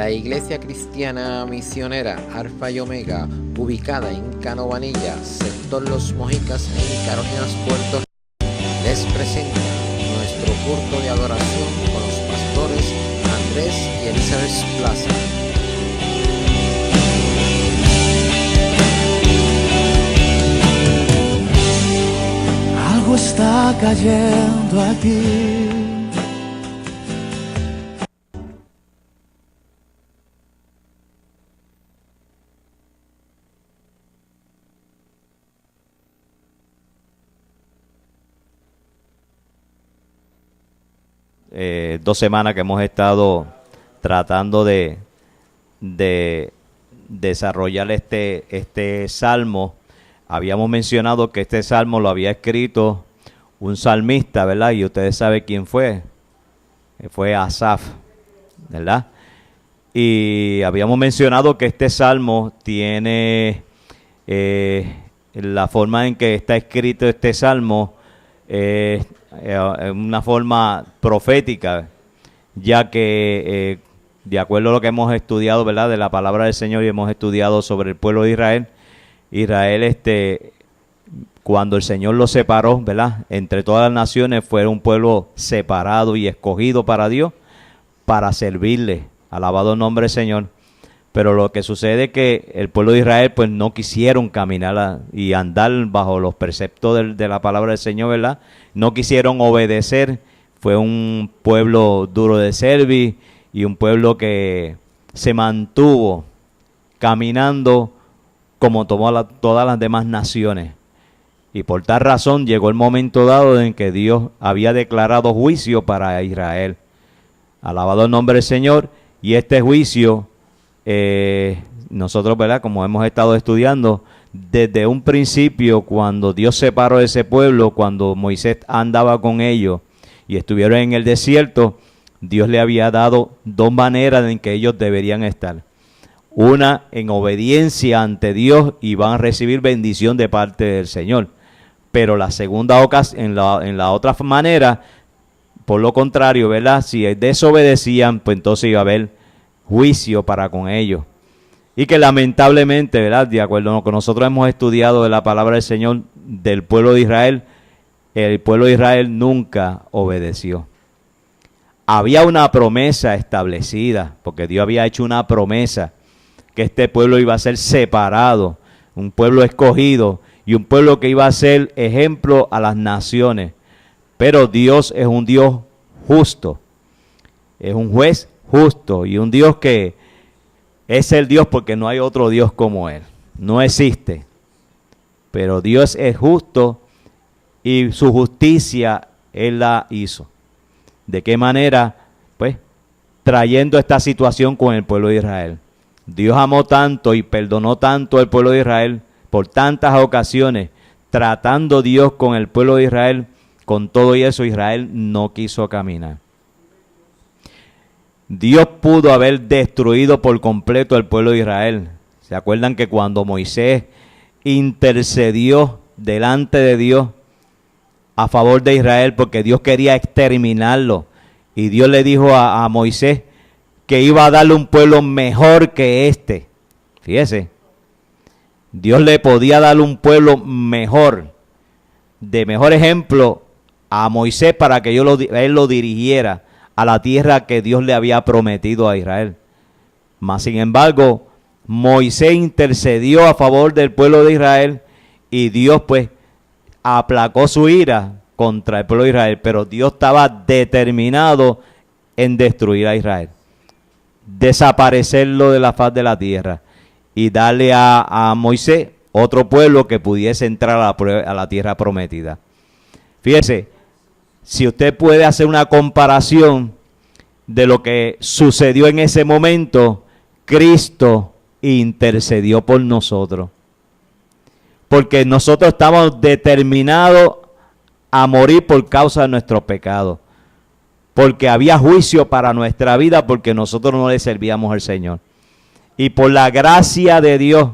La Iglesia Cristiana Misionera Alfa y Omega, ubicada en Canovanilla, sector Los Mojicas, en Carolinas, Puerto Rico, les presenta nuestro culto de adoración con los pastores Andrés y Elizabeth Plaza. Algo está cayendo aquí. Dos semanas que hemos estado tratando de desarrollar este salmo. Habíamos mencionado que este salmo lo había escrito un salmista, ¿verdad? Y ustedes saben quién fue. Fue Asaf, ¿verdad? Y habíamos mencionado que este salmo tiene la forma en que está escrito este salmo, una forma profética, ya que de acuerdo a lo que hemos estudiado, ¿verdad?, de la palabra del Señor, y hemos estudiado sobre el pueblo de Israel, cuando el Señor lo separó, ¿verdad?, entre todas las naciones, fue un pueblo separado y escogido para Dios, para servirle. Alabado el nombre del Señor. Pero lo que sucede es que el pueblo de Israel pues no quisieron caminar y andar bajo los preceptos de la palabra del Señor, ¿verdad? No quisieron obedecer. Fue un pueblo duro de servir y un pueblo que se mantuvo caminando como todas las demás naciones. Y por tal razón llegó el momento dado en que Dios había declarado juicio para Israel. Alabado el nombre del Señor. Y este juicio, nosotros, ¿verdad?, como hemos estado estudiando, desde un principio, cuando Dios separó a ese pueblo, cuando Moisés andaba con ellos y estuvieron en el desierto, Dios le había dado dos maneras en que ellos deberían estar. Una, en obediencia ante Dios, y van a recibir bendición de parte del Señor. Pero la segunda ocasión, en la otra manera, por lo contrario, ¿verdad?, si desobedecían, pues entonces iba a haber juicio para con ellos. Y que lamentablemente, ¿verdad?, de acuerdo a lo que nosotros hemos estudiado de la palabra del Señor, del pueblo de Israel, el pueblo de Israel nunca obedeció. Había una promesa establecida, porque Dios había hecho una promesa, que este pueblo iba a ser separado, un pueblo escogido, y un pueblo que iba a ser ejemplo a las naciones. Pero Dios es un Dios justo, es un juez justo, y un Dios que es el Dios porque no hay otro Dios como Él, no existe. Pero Dios es justo y su justicia Él la hizo. ¿De qué manera? Pues trayendo esta situación con el pueblo de Israel. Dios amó tanto y perdonó tanto al pueblo de Israel por tantas ocasiones, tratando Dios con el pueblo de Israel. Con todo y eso, Israel no quiso caminar. Dios pudo haber destruido por completo al pueblo de Israel. ¿Se acuerdan que cuando Moisés intercedió delante de Dios a favor de Israel, porque Dios quería exterminarlo, y Dios le dijo a Moisés que iba a darle un pueblo mejor que este? Fíjese, Dios le podía dar un pueblo mejor, de mejor ejemplo a Moisés, para que él lo dirigiera a la tierra que Dios le había prometido a Israel. Mas sin embargo, Moisés intercedió a favor del pueblo de Israel, y Dios pues aplacó su ira contra el pueblo de Israel, pero Dios estaba determinado en destruir a Israel, desaparecerlo de la faz de la tierra, y darle a Moisés otro pueblo que pudiese entrar a la tierra prometida. Fíjese, si usted puede hacer una comparación de lo que sucedió en ese momento, Cristo intercedió por nosotros. Porque nosotros estamos determinados a morir por causa de nuestros pecados. Porque había juicio para nuestra vida, porque nosotros no le servíamos al Señor. Y por la gracia de Dios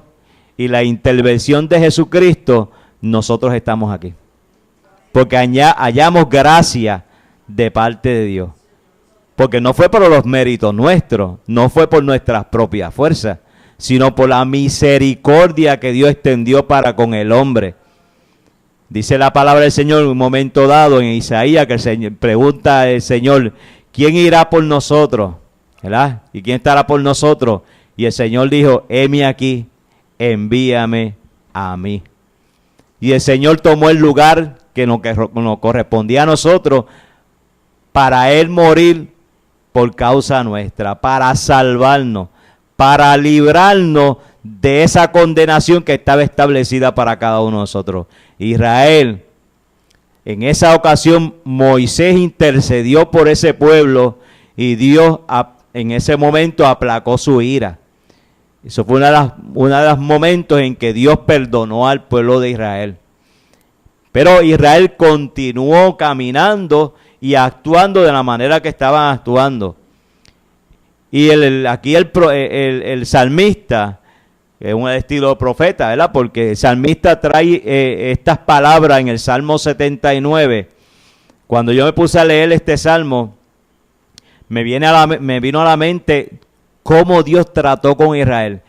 y la intervención de Jesucristo, nosotros estamos aquí. Porque hallamos gracia de parte de Dios. porque no fue por los méritos nuestros, no fue por nuestras propias fuerzas, sino por la misericordia que Dios extendió para con el hombre. Dice la palabra del Señor en un momento dado en Isaías, que el Señor pregunta el Señor, ¿quién irá por nosotros? ¿Verdad? ¿Y quién estará por nosotros? Y el Señor dijo, heme aquí, envíame a mí. Y el Señor tomó el lugar que nos correspondía a nosotros para Él morir por causa nuestra, para salvarnos, para librarnos de esa condenación que estaba establecida para cada uno de nosotros. Israel, en esa ocasión Moisés intercedió por ese pueblo y Dios en ese momento aplacó su ira. Eso fue uno de los momentos en que Dios perdonó al pueblo de Israel. Pero Israel continuó caminando y actuando de la manera que estaban actuando. Y aquí el salmista, que es un estilo profeta, ¿verdad? Porque el salmista trae estas palabras en el Salmo 79. Cuando yo me puse a leer este salmo, me vino a la mente cómo Dios trató con Israel.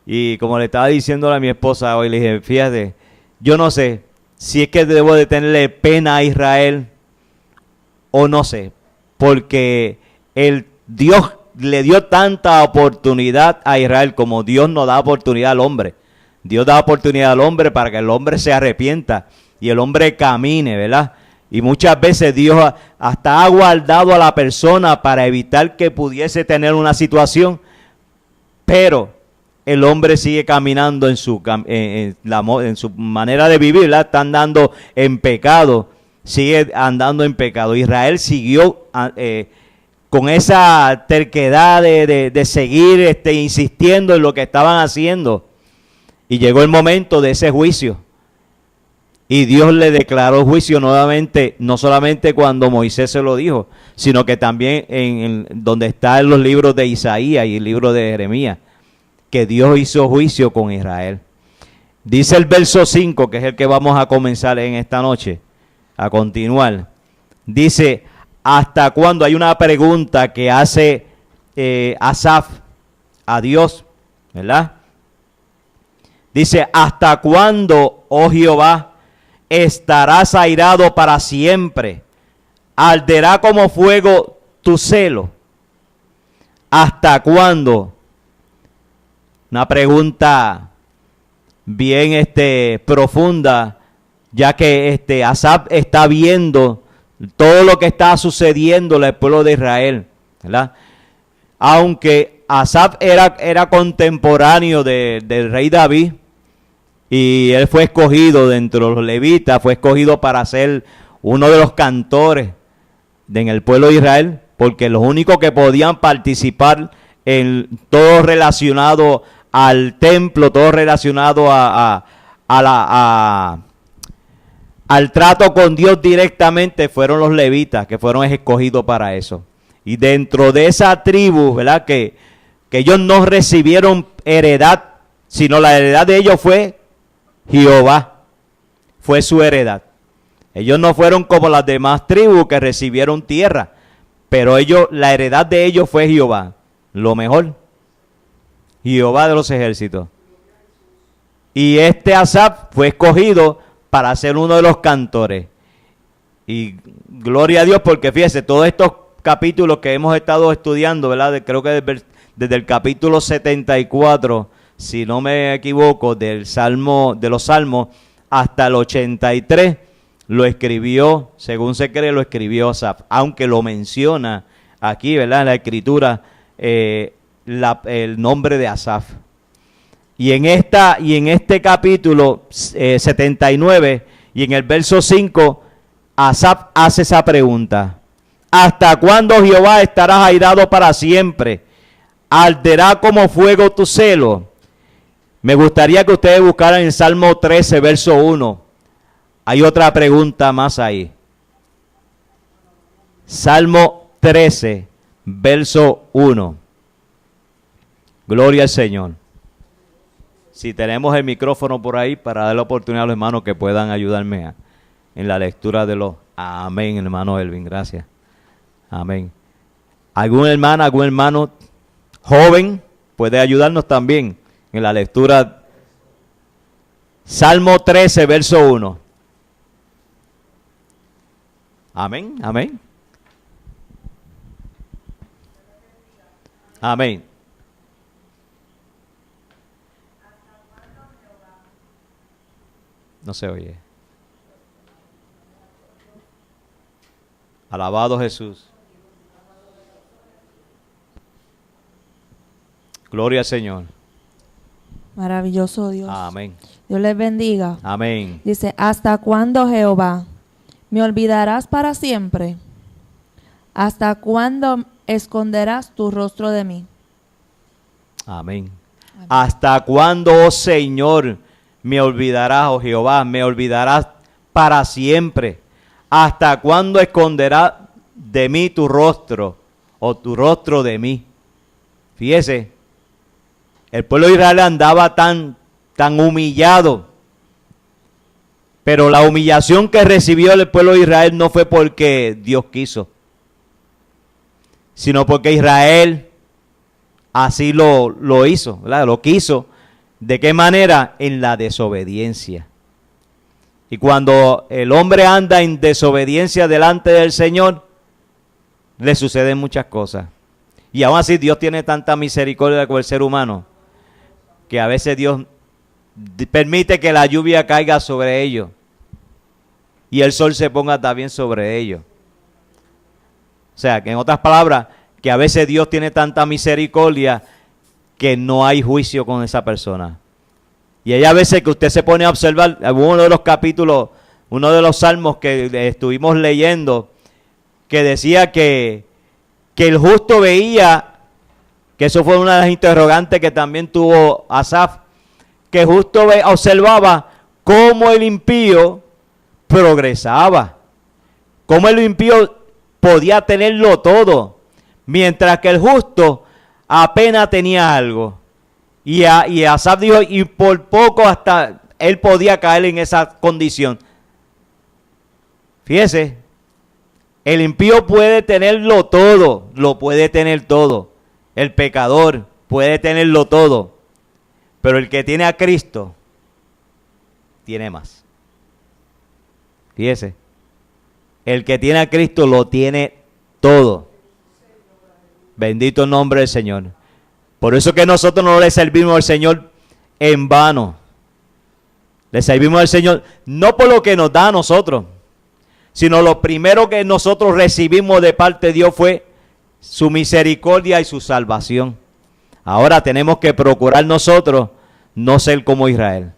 Y como le estaba diciendo a mi esposa hoy, le dije, fíjate, yo no sé si es que debo de tenerle pena a Israel o no sé, porque Dios le dio tanta oportunidad a Israel como Dios no da oportunidad al hombre. Dios da oportunidad al hombre para que el hombre se arrepienta y el hombre camine, ¿verdad? Y muchas veces Dios hasta ha guardado a la persona para evitar que pudiese tener una situación, pero el hombre sigue caminando en su manera de vivir, ¿verdad? Está andando en pecado, sigue andando en pecado. Israel siguió con esa terquedad de seguir insistiendo en lo que estaban haciendo. Y llegó el momento de ese juicio. Y Dios le declaró juicio nuevamente, no solamente cuando Moisés se lo dijo, sino que también en donde está en los libros de Isaías y el libro de Jeremías, que Dios hizo juicio con Israel. Dice el verso 5, que es el que vamos a comenzar en esta noche, a continuar. Dice, ¿hasta cuándo? Hay una pregunta que hace Asaf a Dios, ¿verdad? Dice, ¿hasta cuándo, oh Jehová, estarás airado para siempre? ¿Arderá como fuego tu celo? ¿Hasta cuándo? Una pregunta bien profunda, ya que Asaf está viendo todo lo que está sucediendo en el pueblo de Israel, ¿verdad? Aunque Asaf era contemporáneo del rey David, y él fue escogido dentro de los levitas, fue escogido para ser uno de los cantores en el pueblo de Israel, porque los únicos que podían participar en todo relacionado al templo, todo relacionado al trato con Dios directamente, fueron los levitas, que fueron escogidos para eso. Y dentro de esa tribu, ¿verdad? Que ellos no recibieron heredad, sino la heredad de ellos fue Jehová, fue su heredad. Ellos no fueron como las demás tribus que recibieron tierra, pero la heredad de ellos fue Jehová, lo mejor, Jehová de los ejércitos. Y Asaf fue escogido para ser uno de los cantores. Y gloria a Dios, porque fíjese, todos estos capítulos que hemos estado estudiando, ¿verdad? Creo que desde el capítulo 74, si no me equivoco, de los Salmos hasta el 83, lo escribió, según se cree, lo escribió Asaf, aunque lo menciona aquí, ¿verdad? En la escritura, el nombre de Asaf. Y en este capítulo 79 y en el verso 5, Asaf hace esa pregunta: ¿hasta cuándo, Jehová, estarás airado para siempre? ¿Arderá como fuego tu celo? Me gustaría que ustedes buscaran en Salmo 13, verso 1. Hay otra pregunta más ahí. Salmo 13, verso 1. Gloria al Señor. Si tenemos el micrófono por ahí para dar la oportunidad a los hermanos que puedan ayudarme en la lectura de los... Amén, hermano Elvin, gracias. Amén. ¿Alguna hermana, algún hermano joven puede ayudarnos también en la lectura? Salmo 13, verso 1. Amén, amén. Amén. No se oye. Alabado Jesús. Gloria al Señor. Maravilloso Dios. Amén. Dios les bendiga. Amén. Dice, ¿hasta cuándo, Jehová? ¿Me olvidarás para siempre? ¿Hasta cuándo esconderás tu rostro de mí? Amén. ¿Hasta cuándo, oh Señor, me olvidarás, oh Jehová, me olvidarás para siempre? ¿Hasta cuándo esconderás de mí tu rostro, o tu rostro de mí? Fíjese, el pueblo de Israel andaba tan humillado, pero la humillación que recibió el pueblo de Israel no fue porque Dios quiso, sino porque Israel así lo hizo, ¿verdad? Lo quiso. ¿De qué manera? En la desobediencia. Y cuando el hombre anda en desobediencia delante del Señor, le suceden muchas cosas. Y aún así Dios tiene tanta misericordia con el ser humano, que a veces Dios permite que la lluvia caiga sobre ellos y el sol se ponga también sobre ellos. O sea, que en otras palabras, que a veces Dios tiene tanta misericordia que no hay juicio con esa persona. Y hay a veces que usted se pone a observar, uno de los capítulos, uno de los salmos que estuvimos leyendo, que decía que el justo veía, que eso fue una de las interrogantes que también tuvo Asaf, que el justo observaba cómo el impío progresaba, cómo el impío podía tenerlo todo, mientras que el justo apenas tenía algo. Y Asaf dijo, y por poco hasta él podía caer en esa condición. Fíjese, el impío puede tenerlo todo, lo puede tener todo. El pecador puede tenerlo todo, pero el que tiene a Cristo tiene más. Fíjese, el que tiene a Cristo lo tiene todo. Bendito el nombre del Señor. Por eso que nosotros no le servimos al Señor en vano. Le servimos al Señor no por lo que nos da a nosotros, sino lo primero que nosotros recibimos de parte de Dios fue su misericordia y su salvación. Ahora tenemos que procurar nosotros no ser como Israel.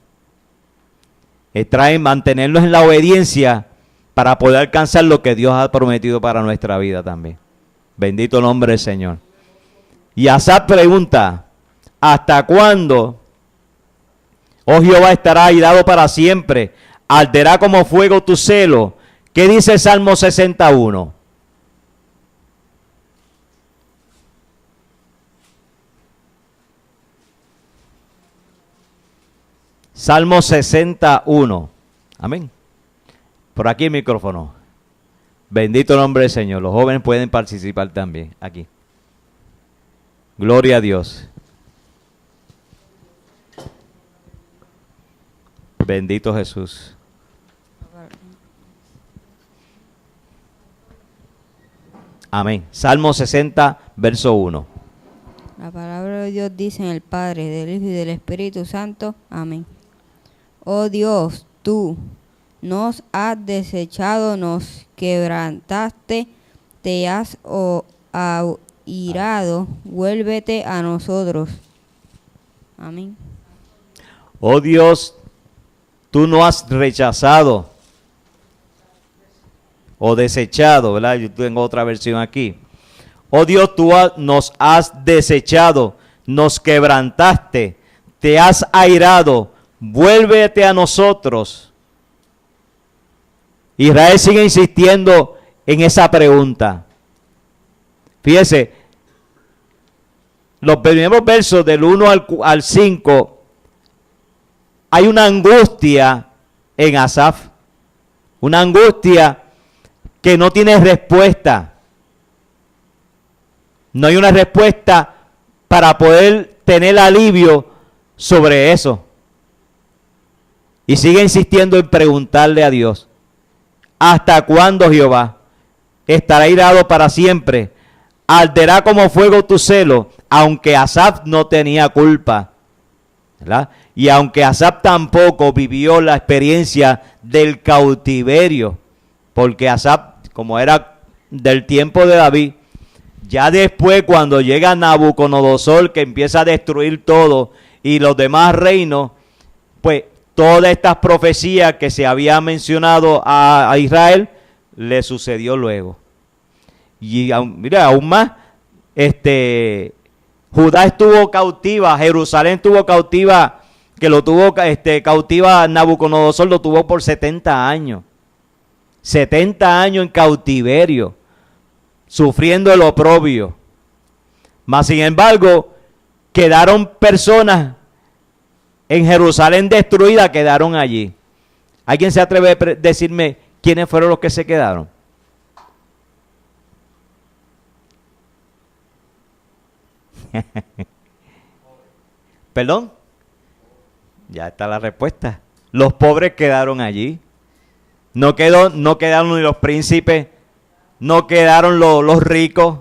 Mantenernos en la obediencia para poder alcanzar lo que Dios ha prometido para nuestra vida también. Bendito el nombre del Señor. Y Asaf pregunta, ¿hasta cuándo, oh Jehová, estará airado para siempre? ¿Arderá como fuego tu celo? ¿Qué dice el Salmo 61? Salmo 61. Amén. Por aquí el micrófono. Bendito el nombre del Señor. Los jóvenes pueden participar también aquí. Gloria a Dios. Bendito Jesús. Amén. Salmo 60, verso 1. La palabra de Dios dice en el Padre, del Hijo y del Espíritu Santo. Amén. Oh Dios, tú nos has desechado, nos quebrantaste, te has airado, vuélvete a nosotros. Amén. Oh Dios, tú nos has rechazado o desechado, ¿verdad? Yo tengo otra versión aquí. Oh Dios, tú nos has desechado, nos quebrantaste, te has airado, vuélvete a nosotros. Israel sigue insistiendo en esa pregunta. Fíjese, los primeros versos del 1 al 5, hay una angustia en Asaf, una angustia que no tiene respuesta. No hay una respuesta para poder tener alivio sobre eso. Y sigue insistiendo en preguntarle a Dios, ¿hasta cuándo, Jehová? ¿Estará irado para siempre? ¿Arderá como fuego tu celo? Aunque Asaf no tenía culpa, ¿verdad? Y aunque Asaf tampoco vivió la experiencia del cautiverio, porque Asaf, como era del tiempo de David, ya después cuando llega Nabucodonosor, que empieza a destruir todo, y los demás reinos, pues todas estas profecías que se había mencionado a Israel, le sucedió luego. Y mira, aún más, Judá estuvo cautiva, Jerusalén estuvo cautiva, que lo tuvo cautiva Nabucodonosor, lo tuvo por 70 años. 70 años en cautiverio, sufriendo el oprobio. Mas sin embargo, quedaron personas en Jerusalén destruida, quedaron allí. ¿Alguien se atreve a decirme quiénes fueron los que se quedaron? ¿Perdón? Ya está la respuesta. Los pobres quedaron allí. No quedaron ni los príncipes, no quedaron los ricos.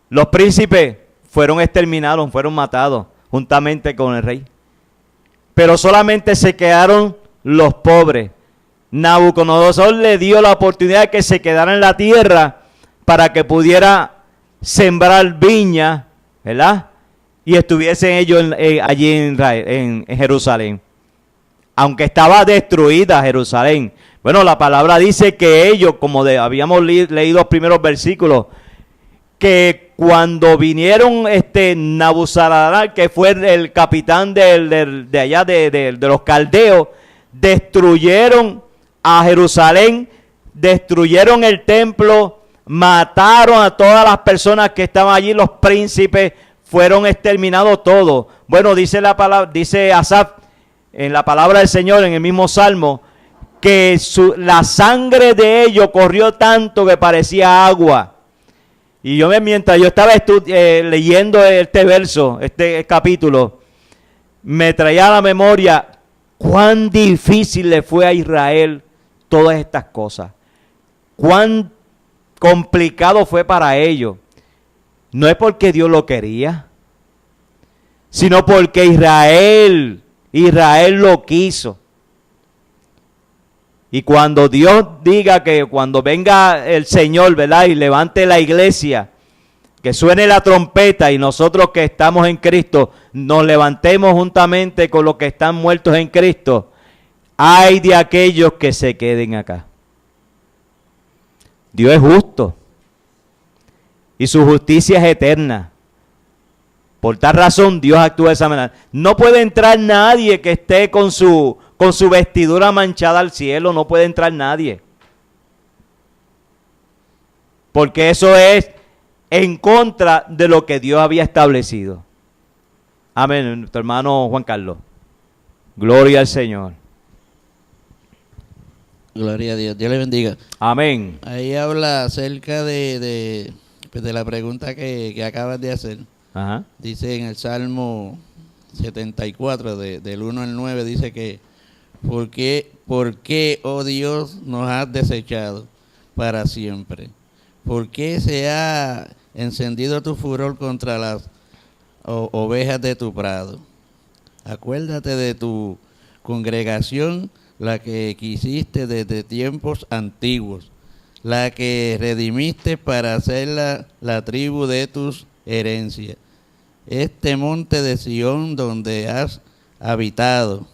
Los príncipes fueron exterminados, fueron matados juntamente con el rey. Pero solamente se quedaron los pobres. Nabucodonosor le dio la oportunidad de que se quedara en la tierra para que pudiera sembrar viña, ¿verdad? Y estuviesen ellos allí en Jerusalén. Aunque estaba destruida Jerusalén. Bueno, la palabra dice que ellos, como habíamos leído los primeros versículos, que cuando vinieron Nabuzaradán, que fue el capitán de allá de los caldeos, destruyeron a Jerusalén, destruyeron el templo, mataron a todas las personas que estaban allí, los príncipes, fueron exterminados todos. Bueno, dice la palabra, dice Asaf en la palabra del Señor, en el mismo Salmo, que la sangre de ellos corrió tanto que parecía agua. Y mientras yo estaba leyendo este verso, este capítulo, me traía a la memoria cuán difícil le fue a Israel todas estas cosas. Cuán complicado fue para ellos. No es porque Dios lo quería, sino porque Israel lo quiso. Y cuando Dios diga que cuando venga el Señor, ¿verdad? Y levante la iglesia, que suene la trompeta y nosotros que estamos en Cristo, nos levantemos juntamente con los que están muertos en Cristo, ay de aquellos que se queden acá. Dios es justo y su justicia es eterna. Por tal razón Dios actúa de esa manera. No puede entrar nadie que esté con su vestidura manchada al cielo, no puede entrar nadie. Porque eso es en contra de lo que Dios había establecido. Amén, nuestro hermano Juan Carlos. Gloria al Señor. Gloria a Dios. Dios le bendiga. Amén. Ahí habla acerca de la pregunta que acabas de hacer. Ajá. Dice en el Salmo 74, del 1 al 9, dice que ¿por qué, oh Dios, nos has desechado para siempre? ¿Por qué se ha encendido tu furor contra las ovejas de tu prado? Acuérdate de tu congregación, la que quisiste desde tiempos antiguos, la que redimiste para hacerla la tribu de tus herencias. Este monte de Sión donde has habitado,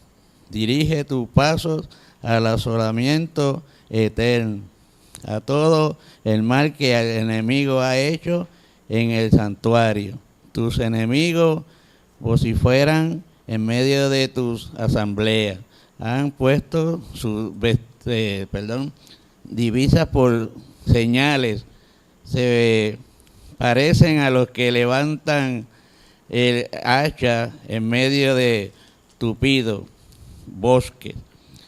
dirige tus pasos al asolamiento eterno, a todo el mal que el enemigo ha hecho en el santuario. Tus enemigos vociferan en medio de tus asambleas. Han puesto sus divisas por señales. Se parecen a los que levantan el hacha en medio de tupido bosque.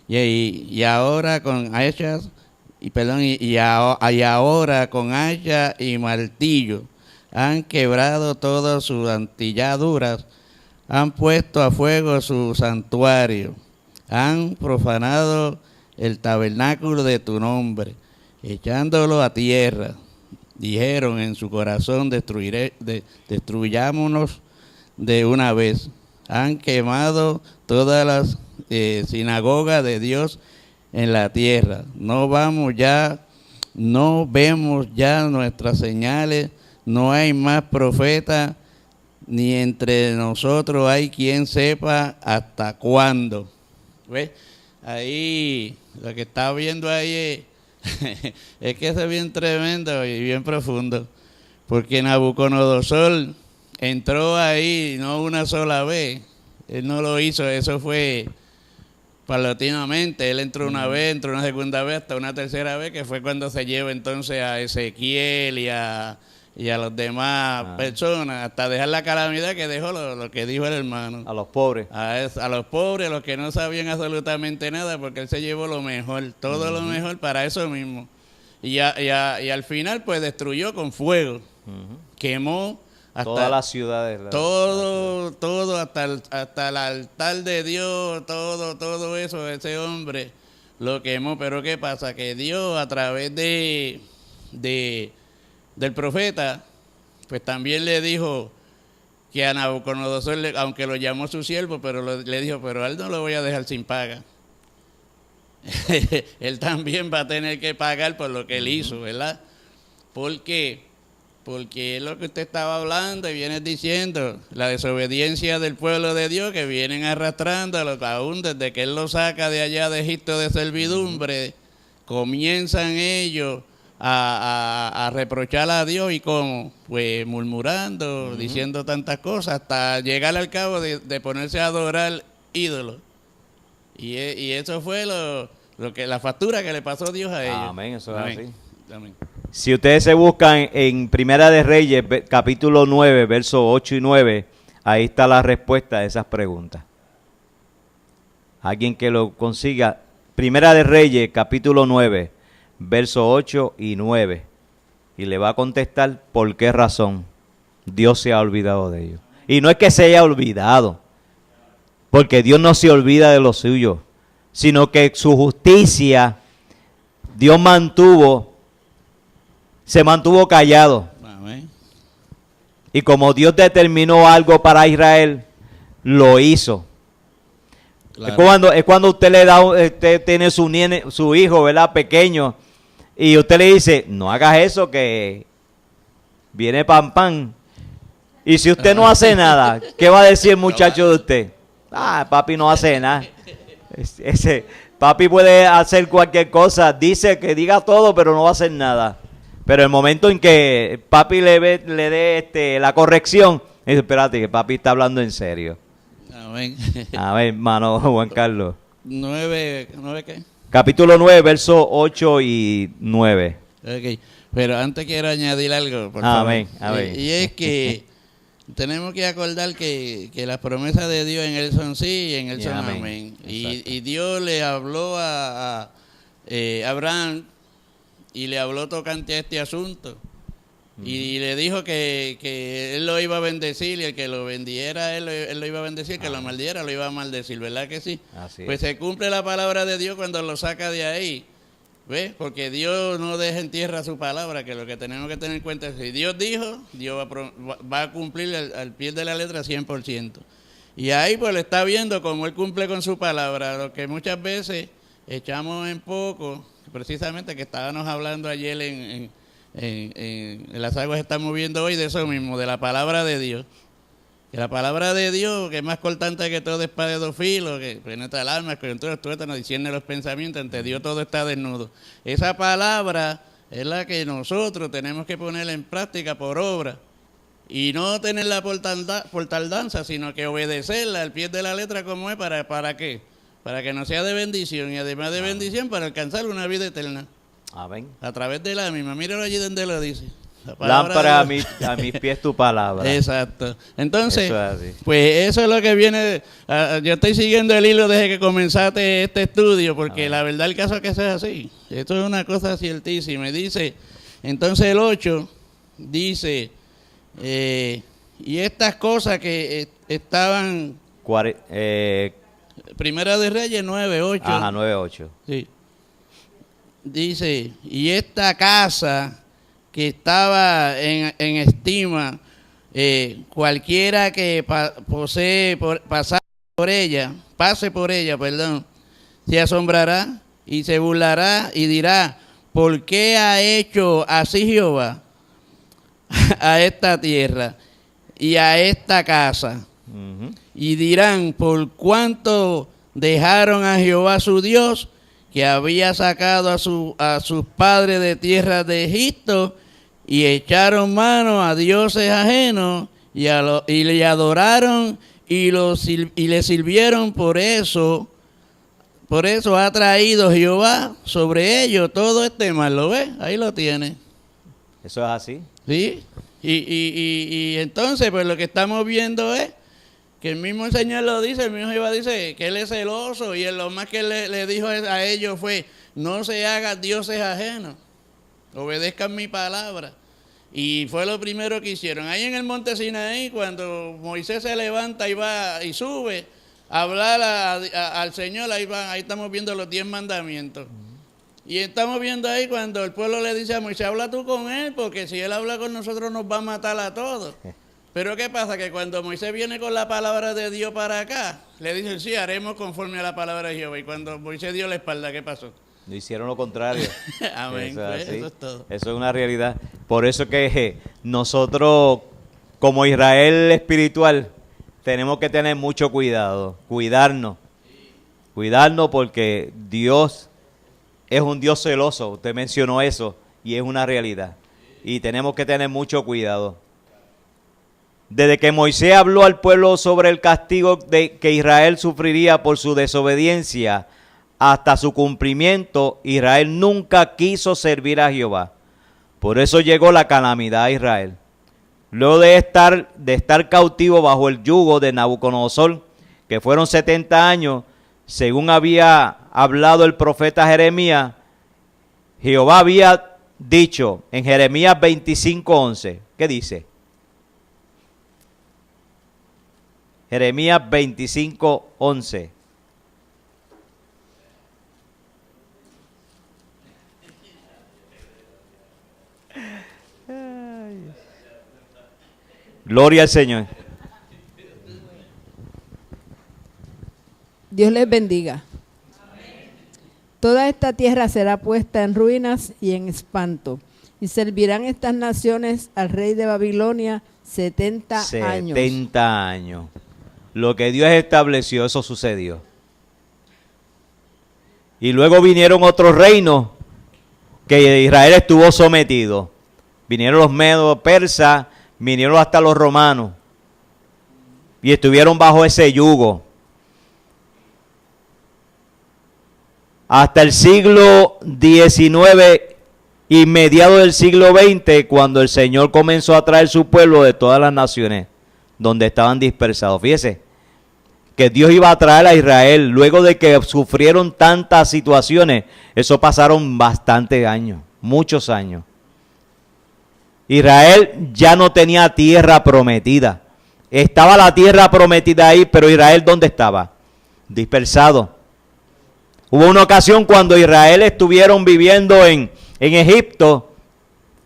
Y ahora con hachas, y ahora con hacha y martillo han quebrado todas sus antilladuras, han puesto a fuego su santuario, han profanado el tabernáculo de tu nombre, echándolo a tierra. Dijeron en su corazón, destruyámonos de una vez. Han quemado todas las sinagogas de Dios en la tierra. No vemos ya nuestras señales, no hay más profeta, ni entre nosotros hay quien sepa hasta cuándo. ¿Ves? Ahí, lo que está viendo ahí es que eso es bien tremendo y bien profundo, porque Nabucodonosor entró ahí no una sola vez, él no lo hizo, eso fue paulatinamente. Él entró una vez, entró una segunda vez, hasta una tercera vez, que fue cuando se lleva entonces a Ezequiel y a los demás personas, hasta dejar la calamidad que dejó lo que dijo el hermano. A los pobres. A los pobres, a los que no sabían absolutamente nada, porque él se llevó lo mejor, todo lo mejor para eso mismo. Y al final pues destruyó con fuego, quemó hasta todas las ciudades. Todo, hasta el altar de Dios, todo eso, ese hombre lo quemó. Pero ¿qué pasa? Que Dios, a través del profeta, pues también le dijo que a Nabucodonosor, aunque lo llamó su siervo, pero le dijo, pero a él no lo voy a dejar sin paga. Él también va a tener que pagar por lo que él hizo, ¿verdad? ¿Por qué? Porque es lo que usted estaba hablando y viene diciendo, la desobediencia del pueblo de Dios, que vienen arrastrándolo, aún desde que él lo saca de allá de Egipto de servidumbre, comienzan ellos a reprochar a Dios. ¿Y cómo? Pues murmurando, diciendo tantas cosas, hasta llegar al cabo de ponerse a adorar ídolos. Y eso fue la factura que le pasó Dios a ellos. Amén, eso es así. Amén. Si ustedes se buscan en Primera de Reyes, capítulo 9, versos 8 y 9, ahí está la respuesta a esas preguntas. Alguien que lo consiga. Primera de Reyes, capítulo 9, versos 8 y 9. Y le va a contestar por qué razón Dios se ha olvidado de ellos. Y no es que se haya olvidado, porque Dios no se olvida de lo suyo, sino que su justicia, Dios se mantuvo callado. Amén. Y como Dios determinó algo para Israel, lo hizo. Claro. Es cuando usted tiene su hijo, ¿verdad? Pequeño, y usted le dice, no hagas eso que viene pan. Y si usted no hace nada, ¿qué va a decir el muchacho de usted? Papi no hace nada. Papi puede hacer cualquier cosa, dice que diga todo, pero no va a hacer nada. Pero el momento en que papi le dé la corrección, dice, espérate, que papi está hablando en serio. Amén. A ver, hermano Juan Carlos. 9 ¿qué? Capítulo 9, versos 8 y 9. Ok, pero antes quiero añadir algo, por favor. Amén, amén. Y es que tenemos que acordar que las promesas de Dios en Él son sí y en Él son amén. Y Dios le habló a Abraham y le habló tocante a este asunto. Y le dijo que él lo iba a bendecir, y el que lo bendiera él lo iba a bendecir, el que lo maldiera lo iba a maldecir, ¿verdad que sí? Así pues se cumple la palabra de Dios cuando lo saca de ahí, ¿ves? Porque Dios no deja en tierra su palabra, que lo que tenemos que tener en cuenta es que si Dios dijo, Dios va a cumplir al pie de la letra 100%. Y ahí pues le está viendo cómo Él cumple con su palabra, lo que muchas veces echamos en poco, precisamente que estábamos hablando ayer en las aguas estamos viendo hoy de eso mismo, de la palabra de Dios. Que la palabra de Dios, que es más cortante que todo espada de dos filos, que penetra el alma, coyunturas, tuétanos, discierne los pensamientos, ante Dios todo está desnudo. Esa palabra es la que nosotros tenemos que poner en práctica por obra. Y no tenerla por tardanza, sino que obedecerla al pie de la letra como es, ¿para qué? Para que nos sea de bendición, y además de bendición, para alcanzar una vida eterna. Amén. A través de la misma. Míralo allí donde lo dice. Lámpara a mis pies tu palabra. Exacto. Entonces, Eso es así. pues eso es lo que viene. Yo estoy siguiendo el hilo desde que comenzaste este estudio, porque la verdad el caso es que sea así. Esto es una cosa ciertísima. Y dice, entonces el 8 dice Y estas cosas que estaban, Primera de Reyes 9:8. Ajá, 9:8. Sí. Dice, y esta casa que estaba en estima, cualquiera que pase por ella, se asombrará y se burlará y dirá, ¿por qué ha hecho así Jehová a esta tierra y a esta casa? Ujú. Y dirán, ¿por cuánto dejaron a Jehová su Dios, que había sacado a sus padres de tierra de Egipto, y echaron mano a dioses ajenos, y le adoraron y le sirvieron? Por eso ha traído Jehová sobre ellos todo este mal. ¿Lo ves? Ahí lo tiene. Eso es así. ¿Sí? Y entonces, pues lo que estamos viendo es que el mismo Señor lo dice, el mismo Jehová dice que Él es celoso, y lo más que le dijo a ellos fue, no se hagan dioses ajenos, obedezcan mi palabra. Y fue lo primero que hicieron. Ahí en el monte Sinaí, cuando Moisés se levanta y va y sube a hablar al Señor, ahí estamos viendo los 10 mandamientos. Y estamos viendo ahí cuando el pueblo le dice a Moisés, habla tú con él, porque si él habla con nosotros nos va a matar a todos. Pero ¿qué pasa? Que cuando Moisés viene con la palabra de Dios para acá, le dicen, sí, haremos conforme a la palabra de Jehová. Y cuando Moisés dio la espalda, ¿qué pasó? No hicieron lo contrario. Amén. Eso es así. Eso es todo. Eso es una realidad. Por eso que nosotros, como Israel espiritual, tenemos que tener mucho cuidado, cuidarnos porque Dios es un Dios celoso. Usted mencionó eso y es una realidad. Y tenemos que tener mucho cuidado. Desde que Moisés habló al pueblo sobre el castigo que Israel sufriría por su desobediencia hasta su cumplimiento, Israel nunca quiso servir a Jehová. Por eso llegó la calamidad a Israel. Luego de estar cautivo bajo el yugo de Nabucodonosor, que fueron 70 años, según había hablado el profeta Jeremías, Jehová había dicho en Jeremías 25:11, ¿qué dice? Jeremías 25:11. Gloria al Señor. Dios les bendiga. Toda esta tierra será puesta en ruinas y en espanto, y servirán estas naciones al rey de Babilonia 70 años. 70 años. Lo que Dios estableció, eso sucedió. Y luego vinieron otros reinos que Israel estuvo sometido. Vinieron los medos, persas, vinieron hasta los romanos. Y estuvieron bajo ese yugo. Hasta el siglo XIX y mediados del siglo XX, cuando el Señor comenzó a traer su pueblo de todas las naciones donde estaban dispersados. Fíjese que Dios iba a traer a Israel luego de que sufrieron tantas situaciones. Eso pasaron bastantes años, muchos años. Israel ya no tenía tierra prometida. Estaba la tierra prometida ahí, pero Israel ¿dónde estaba? Dispersado. Hubo una ocasión cuando Israel estuvieron viviendo en Egipto,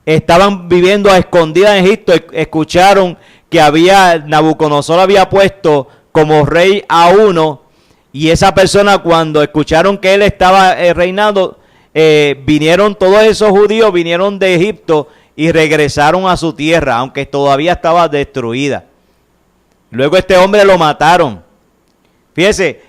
estaban viviendo a escondidas en Egipto, escucharon que Nabucodonosor había puesto como rey a uno, y esa persona cuando escucharon que él estaba reinando, vinieron todos esos judíos, vinieron de Egipto y regresaron a su tierra, aunque todavía estaba destruida. Luego este hombre lo mataron. Fíjese,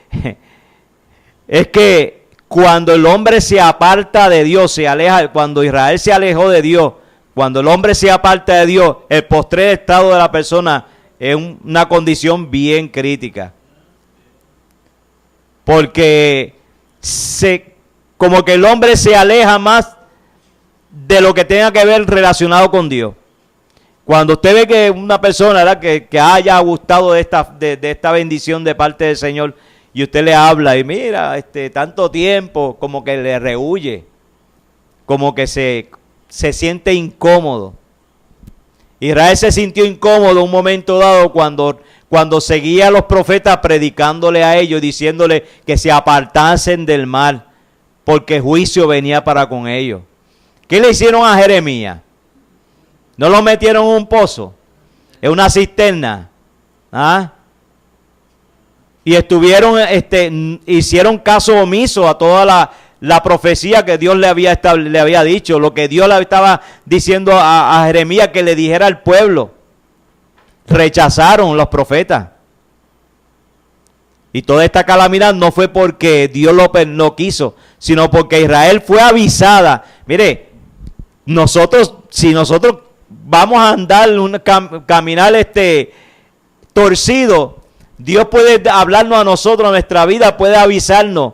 es que cuando el hombre se aparta de Dios, se aleja, cuando Israel se alejó de Dios, cuando el hombre se aparta de Dios, el postrer estado de la persona es una condición bien crítica. Porque como que el hombre se aleja más de lo que tenga que ver relacionado con Dios. Cuando usted ve que una persona, ¿verdad?, que haya gustado de esta bendición de parte del Señor, y usted le habla y mira, tanto tiempo, como que le rehúye, como que se siente incómodo. Israel se sintió incómodo en un momento dado cuando seguía a los profetas predicándole a ellos, diciéndole que se apartasen del mal, porque juicio venía para con ellos. ¿Qué le hicieron a Jeremías? ¿No lo metieron en un pozo? ¿En una cisterna? ¿Ah? Y hicieron caso omiso a toda la profecía que Dios le había dicho, lo que Dios le estaba diciendo a Jeremías que le dijera al pueblo. Rechazaron los profetas. Y toda esta calamidad no fue porque Dios lo quiso, sino porque Israel fue avisada. Mire, si nosotros vamos a andar, caminar torcido, Dios puede hablarnos a nosotros, nuestra vida puede avisarnos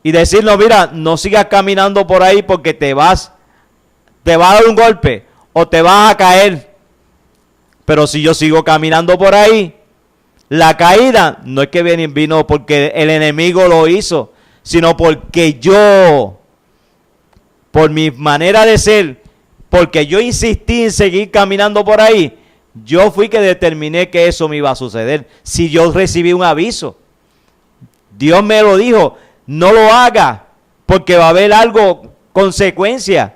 y decirnos, mira, no sigas caminando por ahí porque te va a dar un golpe o te vas a caer. Pero si yo sigo caminando por ahí, la caída no es que vino porque el enemigo lo hizo, sino porque yo, por mi manera de ser, porque yo insistí en seguir caminando por ahí, yo fui que determiné que eso me iba a suceder. Si yo recibí un aviso, Dios me lo dijo, no lo haga, porque va a haber consecuencia.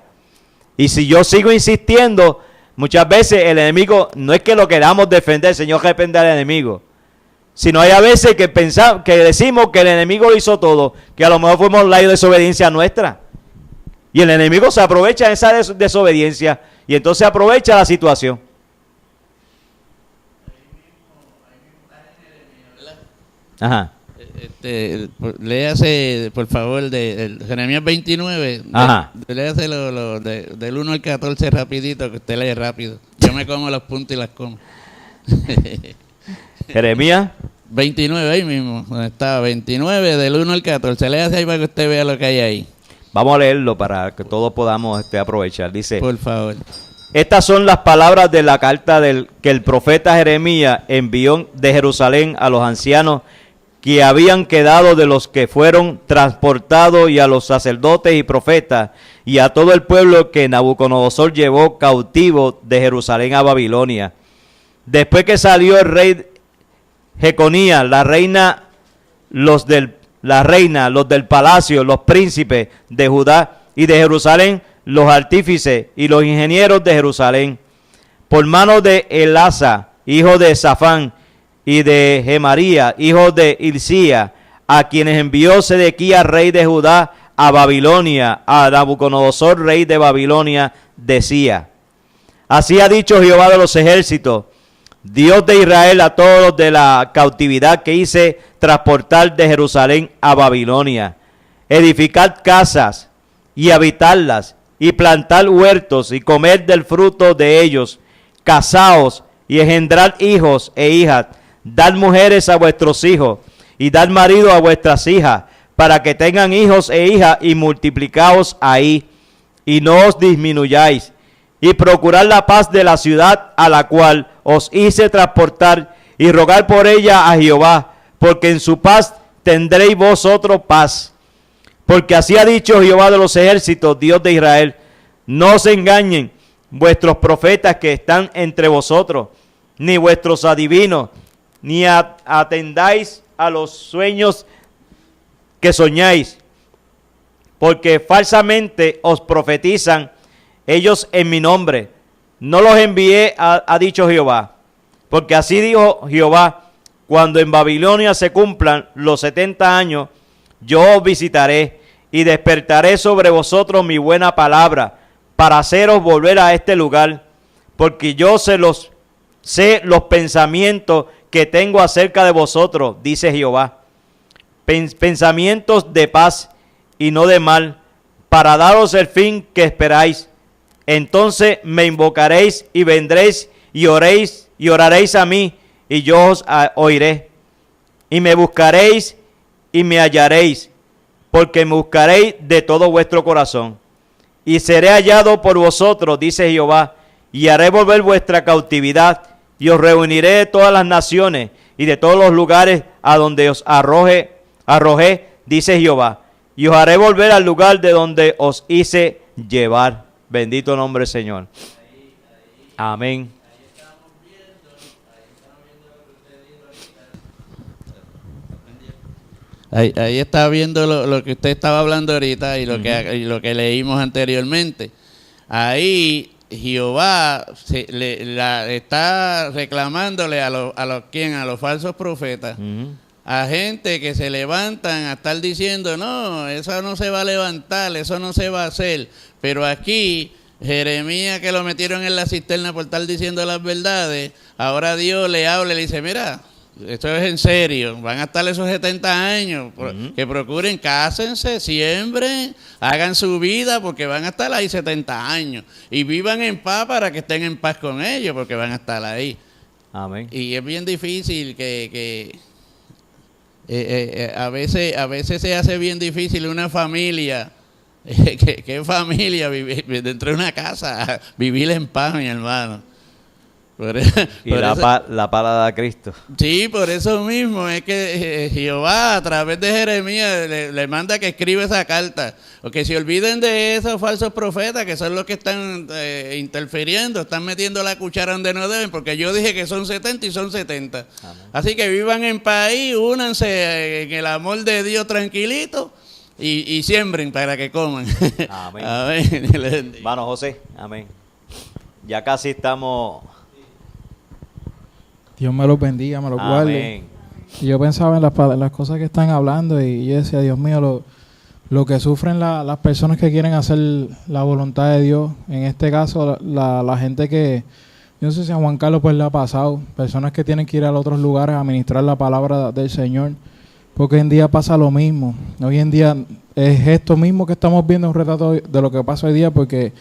Y si yo sigo insistiendo, muchas veces el enemigo, no es que lo queramos defender, Señor, reprenda al enemigo, sino hay a veces que decimos que el enemigo lo hizo todo, que a lo mejor fuimos la desobediencia nuestra. Y el enemigo se aprovecha de esa desobediencia y entonces aprovecha la situación. Ajá. Léase, por favor, de Jeremías 29. Ajá. Léase del 1 al 14 rapidito, que usted lee rápido. Yo me como los puntos y las como. Jeremías 29, ahí mismo, donde estaba, 29 del 1 al 14. Léase ahí para que usted vea lo que hay ahí. Vamos a leerlo para que todos podamos aprovechar. Dice, por favor. Estas son las palabras de la carta que el profeta Jeremías envió de Jerusalén a los ancianos que habían quedado de los que fueron transportados, y a los sacerdotes y profetas, y a todo el pueblo que Nabucodonosor llevó cautivo de Jerusalén a Babilonia. Después que salió el rey Jeconías, la reina, los del palacio, los príncipes de Judá y de Jerusalén, los artífices y los ingenieros de Jerusalén, por mano de Elasa, hijo de Safán, y de Gemaría, hijo de Hilcía, a quienes envió Sedequías, rey de Judá, a Babilonia, a Nabucodonosor, rey de Babilonia, decía: así ha dicho Jehová de los ejércitos, Dios de Israel, a todos los de la cautividad que hice transportar de Jerusalén a Babilonia: edificad casas y habitarlas, y plantar huertos y comer del fruto de ellos, casaos y engendrar hijos e hijas, dad mujeres a vuestros hijos y dad marido a vuestras hijas, para que tengan hijos e hijas, y multiplicaos ahí y no os disminuyáis, y procurad la paz de la ciudad a la cual os hice transportar, y rogar por ella a Jehová, porque en su paz tendréis vosotros paz. Porque así ha dicho Jehová de los ejércitos, Dios de Israel: no se engañen vuestros profetas que están entre vosotros, ni vuestros adivinos, ni atendáis a los sueños que soñáis, porque falsamente os profetizan ellos en mi nombre. No los envié, ha dicho Jehová. Porque así dijo Jehová: cuando en Babilonia se cumplan los 70 años, yo os visitaré y despertaré sobre vosotros mi buena palabra, para haceros volver a este lugar, porque yo sé los pensamientos que tengo acerca de vosotros, dice Jehová, pensamientos de paz y no de mal, para daros el fin que esperáis. Entonces me invocaréis y vendréis y oraréis a mí, y yo os oiré. Y me buscaréis y me hallaréis, porque me buscaréis de todo vuestro corazón. Y seré hallado por vosotros, dice Jehová, y haré volver vuestra cautividad, y os reuniré de todas las naciones y de todos los lugares a donde os arrojé, dice Jehová, y os haré volver al lugar de donde os hice llevar. Bendito nombre del Señor. Amén. Ahí está viendo lo que usted estaba hablando ahorita y lo que leímos anteriormente. Ahí Jehová está reclamándole a los falsos profetas, a gente que se levantan a estar diciendo, no, eso no se va a levantar, eso no se va a hacer. Pero aquí Jeremías, que lo metieron en la cisterna por estar diciendo las verdades, ahora Dios le habla y le dice, mira, esto es en serio, van a estar esos 70 años, que procuren, cásense, siembren, hagan su vida, porque van a estar ahí 70 años, y vivan en paz para que estén en paz con ellos, porque van a estar ahí. Amén. Y es bien difícil que a veces se hace bien difícil una familia, ¿qué familia vivir dentro de una casa, vivir en paz, mi hermano? La palabra de Cristo. Sí, por eso mismo es que Jehová a través de Jeremías le manda que escriba esa carta, o que se olviden de esos falsos profetas que son los que están interfiriendo, están metiendo la cuchara donde no deben, porque yo dije que son 70 y son 70. Amén. Así que vivan en paz, únanse en el amor de Dios tranquilito y siembren para que coman. Amén. Amén. Hermano José, amén. Ya casi estamos. Dios me los bendiga, me los guarde. Y yo pensaba en las cosas que están hablando y yo decía, Dios mío, lo que sufren las personas que quieren hacer la voluntad de Dios. En este caso, la gente que, yo no sé si a Juan Carlos pues le ha pasado, personas que tienen que ir a otros lugares a ministrar la palabra del Señor. Porque hoy en día pasa lo mismo. Hoy en día es esto mismo que estamos viendo, un retrato de lo que pasa hoy día, porque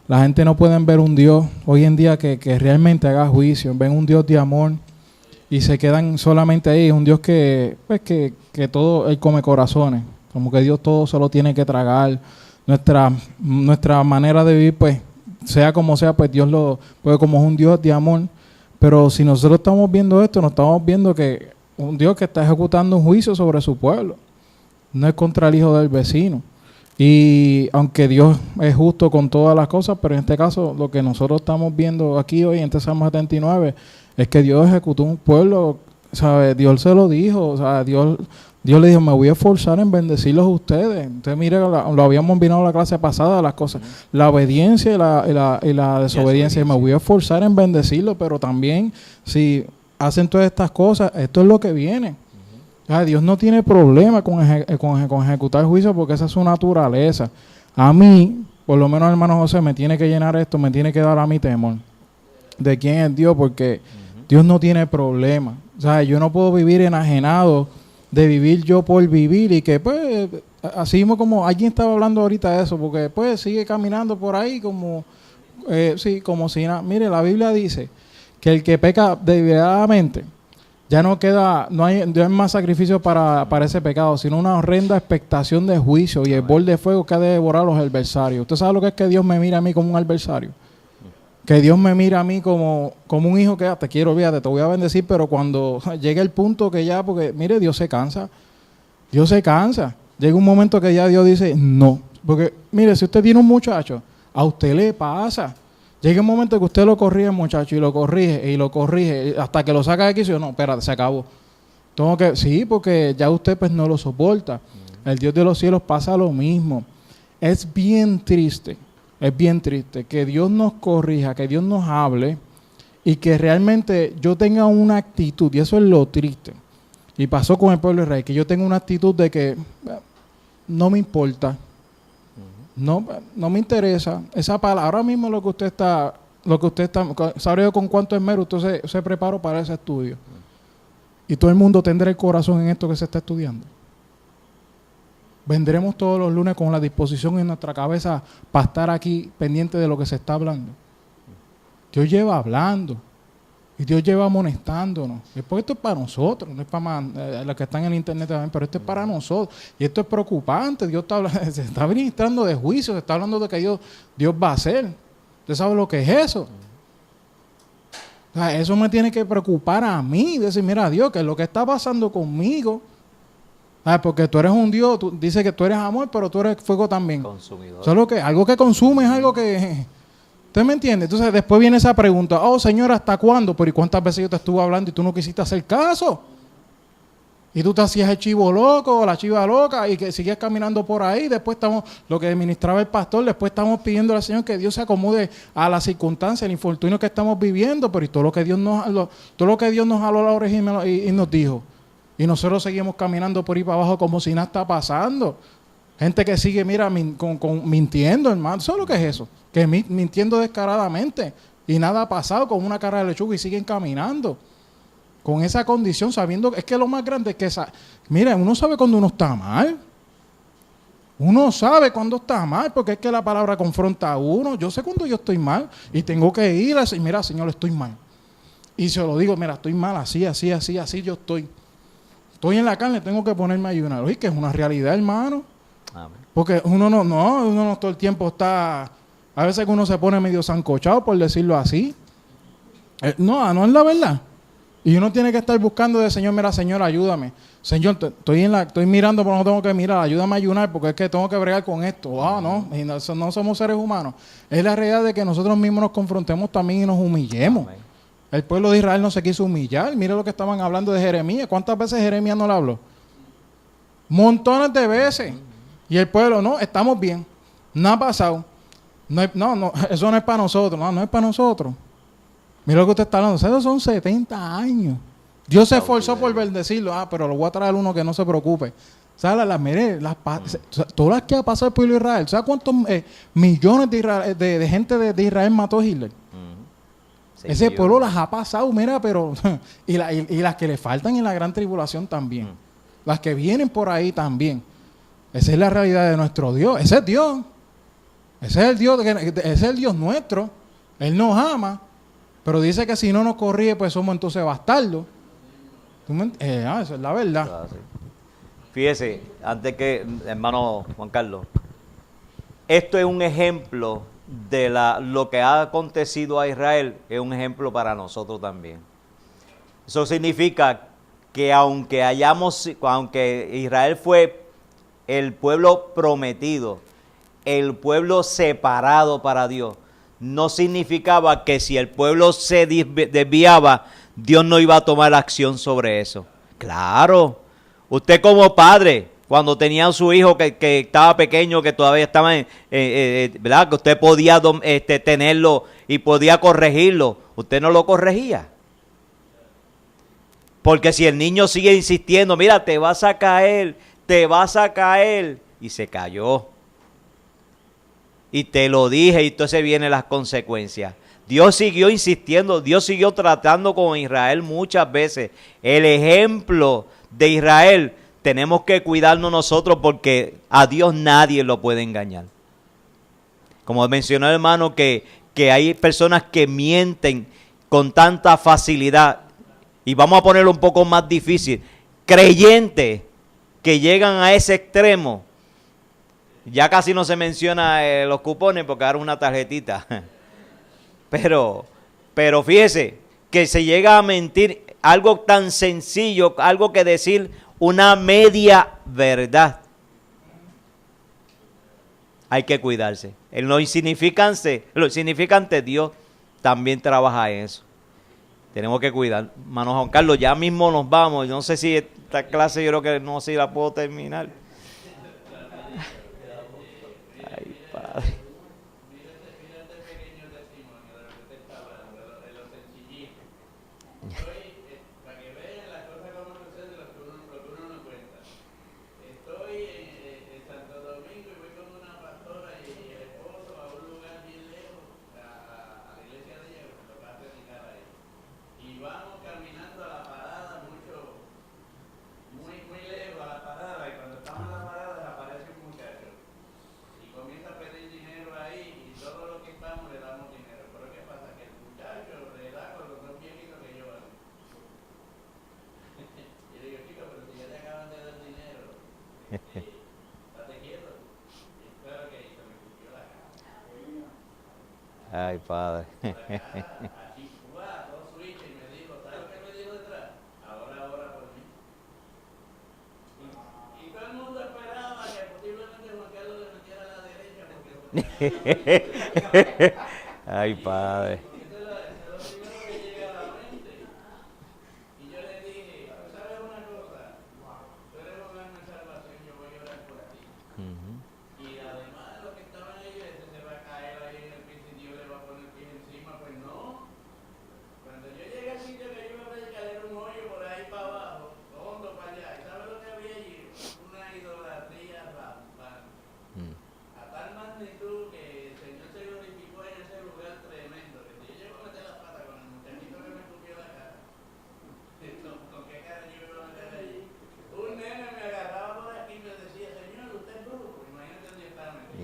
la gente no puede ver un Dios hoy en día que realmente haga juicio. Ven un Dios de amor y se quedan solamente ahí. Es un Dios que todo, Él come corazones. Como que Dios todo se lo tiene que tragar. Nuestra manera de vivir, pues, sea como sea, pues Dios pues como es un Dios de amor. Pero si nosotros estamos viendo esto, nos estamos viendo que un Dios que está ejecutando un juicio sobre su pueblo. No es contra el hijo del vecino. Y aunque Dios es justo con todas las cosas, pero en este caso lo que nosotros estamos viendo aquí hoy en este Salmo 79 es que Dios ejecutó un pueblo, ¿sabe? Dios se lo dijo, o sea, Dios le dijo, me voy a esforzar en bendecirlos a ustedes. Entonces, mire, lo habíamos mirado la clase pasada, las cosas, la obediencia y la desobediencia. Me voy a esforzar en bendecirlos, pero también si hacen todas estas cosas, esto es lo que viene. Dios no tiene problema con ejecutar juicio porque esa es su naturaleza. A mí, por lo menos hermano José, me tiene que llenar esto, me tiene que dar a mi temor de quién es Dios, porque Dios no tiene problema. O sea, yo no puedo vivir enajenado de vivir yo por vivir y que pues, así mismo como alguien estaba hablando ahorita de eso, porque pues sigue caminando por ahí como si nada. Mire, la Biblia dice que el que peca deliberadamente, ya no hay más sacrificio para ese pecado, sino una horrenda expectación de juicio y el bol de fuego que ha de devorar a los adversarios. ¿Usted sabe lo que es que Dios me mira a mí como un adversario? Que Dios me mira a mí como un hijo que te quiero, olvídate, te voy a bendecir, pero cuando llegue el punto que ya, porque mire, Dios se cansa. Llega un momento que ya Dios dice, no. Porque mire, si usted tiene un muchacho, a usted le pasa. Llega un momento que usted lo corrige, muchacho, y lo corrige, hasta que lo saca de quicio. No, espérate, se acabó. Sí, porque ya usted pues no lo soporta. El Dios de los cielos pasa lo mismo. Es bien triste que Dios nos corrija, que Dios nos hable y que realmente yo tenga una actitud, y eso es lo triste. Y pasó con el pueblo de Israel, que yo tenga una actitud de que no me importa. No me interesa esa palabra. Ahora mismo lo que usted está, sabré con cuánto esmero usted se preparó para ese estudio. Y todo el mundo tendrá el corazón en esto que se está estudiando. Vendremos todos los lunes con la disposición en nuestra cabeza para estar aquí pendiente de lo que se está hablando. Dios lleva hablando y Dios lleva amonestándonos. Después esto es para nosotros, no es para los que están en el internet también, pero esto es para nosotros. Y esto es preocupante. Dios se está ministrando de juicio, se está hablando de que Dios va a hacer. ¿Usted sabe lo que es eso? O sea, eso me tiene que preocupar a mí, decir, mira, Dios, ¿qué es lo que está pasando conmigo? Porque tú eres un Dios, tú dices que tú eres amor, pero tú eres fuego también. Consumidor. Solo que algo que consume es algo que ¿Usted me entiende? Entonces después viene esa pregunta, oh Señor, ¿hasta cuándo? Pero ¿y cuántas veces yo te estuve hablando y tú no quisiste hacer caso? Y tú te hacías el chivo loco o la chiva loca y que sigues caminando por ahí. Después estamos, lo que ministraba el pastor, después estamos pidiendo al Señor que Dios se acomode a las circunstancias, el infortunio que estamos viviendo, pero y todo lo que Dios nos jaló la oreja y nos dijo. Y nosotros seguimos caminando por ahí para abajo como si nada está pasando. Gente que sigue, mira, mintiendo, hermano. ¿Sabes lo que es eso? Que mintiendo descaradamente y nada ha pasado, con una cara de lechuga y siguen caminando. Con esa condición, sabiendo, es que lo más grande es que, mira, uno sabe cuando uno está mal. Uno sabe cuando está mal, porque es que la palabra confronta a uno. Yo sé cuando yo estoy mal y tengo que ir a decir, mira, Señor, estoy mal. Y se lo digo, mira, estoy mal, así yo estoy. Estoy en la carne, tengo que ponerme a ayunar. Oye, que es una realidad, hermano. Amén. Porque uno no todo el tiempo está, a veces uno se pone medio sancochado, por decirlo así. No es la verdad. Y uno tiene que estar buscando de Señor, mira, Señor, ayúdame. Señor, estoy mirando, pero no tengo que mirar, ayúdame a ayunar porque es que tengo que bregar con esto. No, y no somos seres humanos. Es la realidad de que nosotros mismos nos confrontemos también y nos humillemos. Amén. El pueblo de Israel no se quiso humillar. Mira lo que estaban hablando de Jeremías. ¿Cuántas veces Jeremías no le habló? Montones de veces. Y el pueblo, no, estamos bien. No ha pasado. No, eso no es para nosotros. No es para nosotros. Mira lo que usted está hablando. Esos son 70 años. Dios se esforzó por bendecirlo. Pero lo voy a traer uno que no se preocupe. ¿Sabes? Todas las que ha pasado el pueblo de Israel. ¿Sabes cuántos millones de gente de Israel mató a Hitler? Ese pueblo las ha pasado, mira, pero... y las que le faltan en la gran tribulación también. Las que vienen por ahí también. Esa es la realidad de nuestro Dios. Ese es Dios. Ese es el Dios nuestro. Él nos ama. Pero dice que si no nos corrige, pues somos entonces bastardos. Eso es la verdad. Fíjese, antes que, hermano Juan Carlos, esto es un ejemplo de lo que ha acontecido a Israel, es un ejemplo para nosotros también. Eso significa que aunque Israel fue el pueblo prometido, el pueblo separado para Dios, no significaba que si el pueblo se desviaba, Dios no iba a tomar acción sobre eso. Claro, usted como padre, cuando tenía a su hijo que estaba pequeño, que todavía estaba ¿verdad? Que usted podía tenerlo y podía corregirlo, usted no lo corregía. Porque si el niño sigue insistiendo, mira, te vas a caer, y se cayó. Y te lo dije, y entonces vienen las consecuencias. Dios siguió insistiendo, Dios siguió tratando con Israel muchas veces. El ejemplo de Israel, tenemos que cuidarnos nosotros porque a Dios nadie lo puede engañar. Como mencionó el hermano, que hay personas que mienten con tanta facilidad. Y vamos a ponerlo un poco más difícil. Creyentes que llegan a ese extremo. Ya casi no se menciona los cupones porque ahora una tarjetita. Pero fíjese que se llega a mentir algo tan sencillo, algo que decir una media verdad. Hay que cuidarse. En lo insignificante Dios también trabaja en eso. Tenemos que cuidar. Hermano Juan Carlos, ya mismo nos vamos. No sé si esta clase yo creo que no sé si la puedo terminar. Ay, Padre. Ay, Padre. Ay, Padre.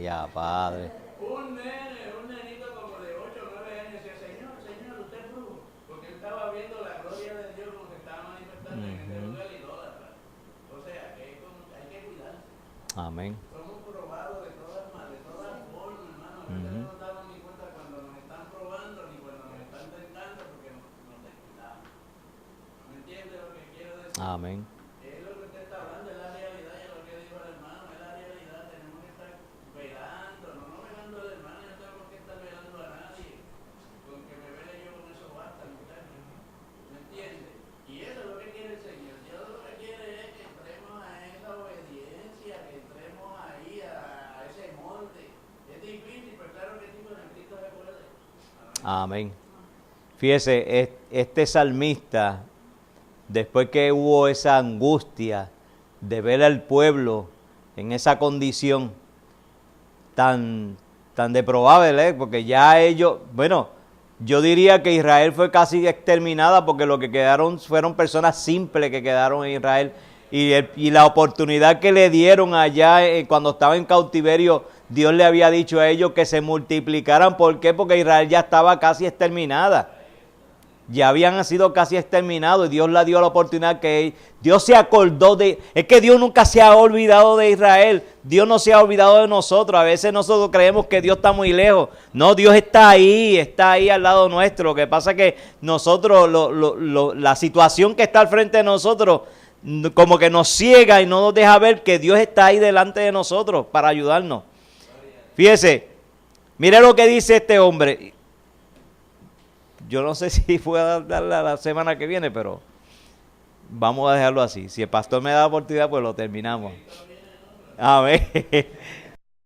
Ya, Padre. Un nenito como de 8 o 9 años decía, Señor, usted es brujo. Porque él estaba viendo la gloria de Dios como se estaba manifestando en ese lugar idólatra. O sea, que hay que cuidarse. Amén. Somos probados de todas formas, hermano. A veces no nos damos ni cuenta cuando nos están probando ni cuando nos están tentando porque nos descuidamos. ¿Me entiende lo que quiero decir? Amén. Es lo que usted está hablando, es la realidad, y es lo que dijo el hermano, es la realidad. Tenemos que estar velando, no velando al hermano, no tenemos que estar velando a nadie. Con que me vele yo con eso basta, muchachos. ¿Me entiende? Y eso es lo que quiere el Señor. Dios lo que quiere es que entremos a esa obediencia, que entremos ahí a ese molde. Es difícil, pero claro que sí, con el Cristo se puede. Amén. Fíjese, este salmista, después que hubo esa angustia de ver al pueblo en esa condición tan deprobable, porque ya ellos, bueno, yo diría que Israel fue casi exterminada porque lo que quedaron fueron personas simples que quedaron en Israel y la oportunidad que le dieron allá cuando estaba en cautiverio, Dios le había dicho a ellos que se multiplicaran. ¿Por qué? Porque Israel ya estaba casi exterminada. Ya habían sido casi exterminados y Dios le dio la oportunidad que Dios se acordó de... Es que Dios nunca se ha olvidado de Israel. Dios no se ha olvidado de nosotros. A veces nosotros creemos que Dios está muy lejos. No, Dios está ahí al lado nuestro. Lo que pasa es que nosotros, la situación que está al frente de nosotros, como que nos ciega y no nos deja ver que Dios está ahí delante de nosotros para ayudarnos. Fíjese, mire lo que dice este hombre. Yo no sé si puedo darla la semana que viene, pero vamos a dejarlo así. Si el pastor me da la oportunidad, pues lo terminamos. Amén.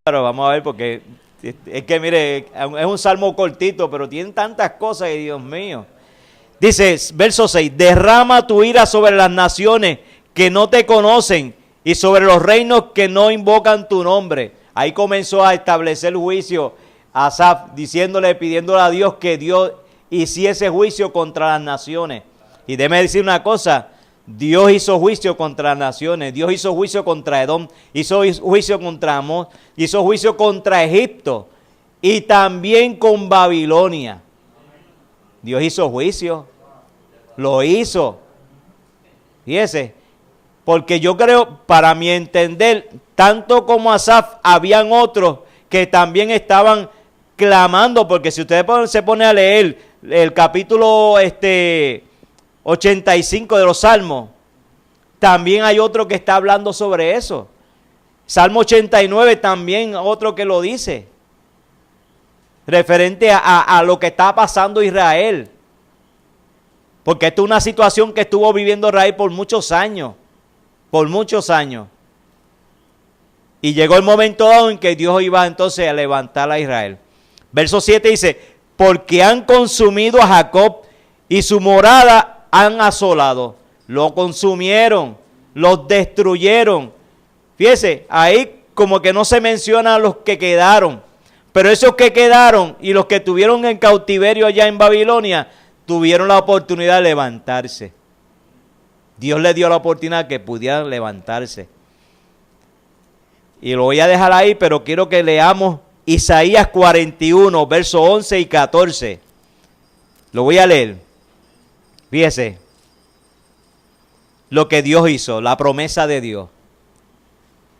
Pero vamos a ver, porque es que mire, es un salmo cortito, pero tiene tantas cosas, y Dios mío. Dice, verso 6, derrama tu ira sobre las naciones que no te conocen y sobre los reinos que no invocan tu nombre. Ahí comenzó a establecer juicio Asaf, pidiéndole a Dios que Dios hiciese juicio contra las naciones. Y déjeme decir una cosa, Dios hizo juicio contra las naciones, Dios hizo juicio contra Edom, hizo juicio contra Amón, hizo juicio contra Egipto y también con Babilonia. Dios hizo juicio, lo hizo. Fíjese, porque yo creo, para mi entender, tanto como Asaf, habían otros que también estaban clamando, porque si usted se pone a leer el capítulo 85 de los Salmos, también hay otro que está hablando sobre eso. Salmo 89 también otro que lo dice, referente a lo que está pasando Israel. Porque esto es una situación que estuvo viviendo Israel por muchos años. Y llegó el momento dado en que Dios iba entonces a levantar a Israel. Verso 7 dice, porque han consumido a Jacob y su morada han asolado. Lo consumieron, los destruyeron. Fíjese, ahí como que no se menciona a los que quedaron. Pero esos que quedaron y los que estuvieron en cautiverio allá en Babilonia, tuvieron la oportunidad de levantarse. Dios les dio la oportunidad que pudieran levantarse. Y lo voy a dejar ahí, pero quiero que leamos Isaías 41, versos 11 y 14. Lo voy a leer. Fíjese lo que Dios hizo, la promesa de Dios.